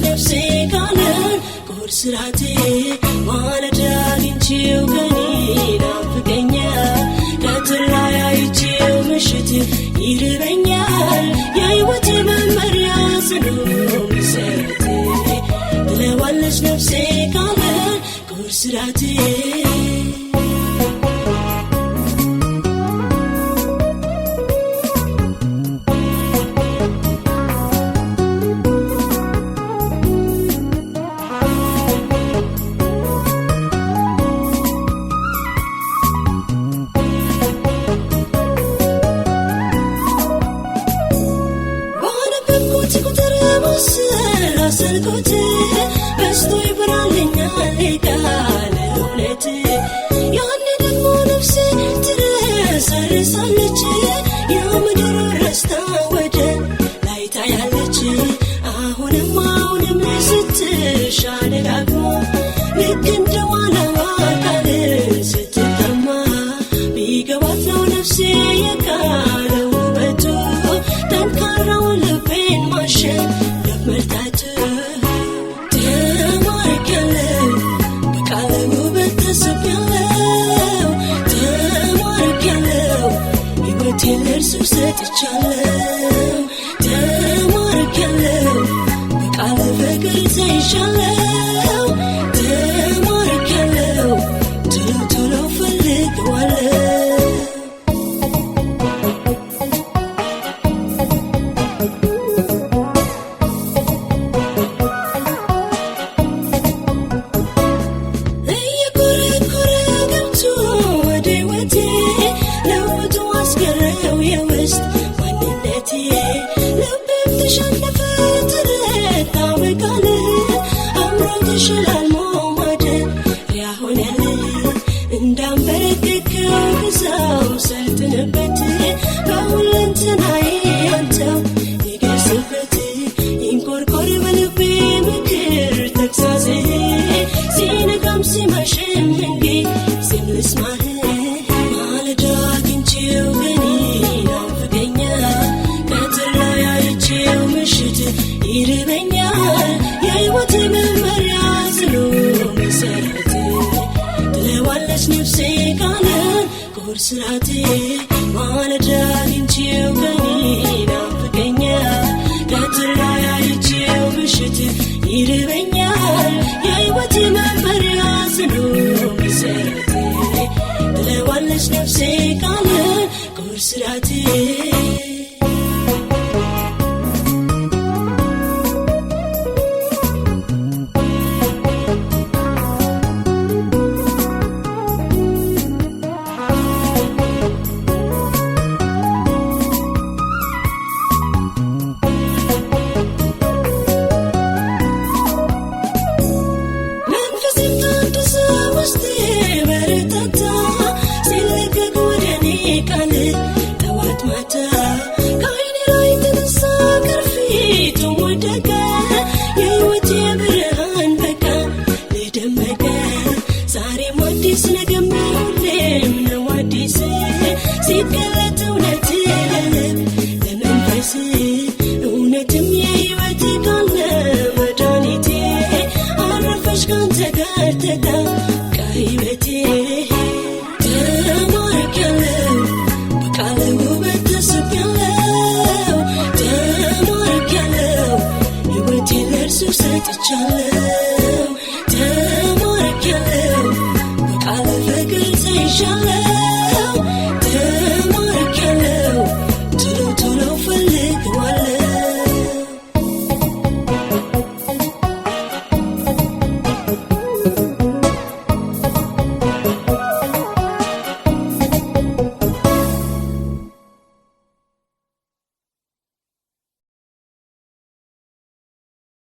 نفسي كانن كورسراتي وانا جاين تشيو غني نافقنيا كترايا يتشيو مشتي يربنيا يا يوتي ممريا سنو مسرتي تلوالش نفسي كانن كورسراتي سلكوت بستوي برالنا لقال ولت يعني دمو نفسي ترسالች يا مدر رستا وجه لاي ታያለች አሁንም ስትሻለ ደግሞ ልክ እንደዋለዋ ቃል ስትተማ ቢገባት ነው ነፍሴ የቃለው ውበቱ ጠንካራው ልቤን ማሸን ለመርታት سوستچالو تماركلو بقال فقر زيشالو تماركلو تلو فلقوالو سراتي وانا جاين تشيو غني نافقنيا كترايا يتشيو بشت يربنيا يا يوتي ممريا سنو مسرتي تلوالش نفسي كانن كورسراتي Take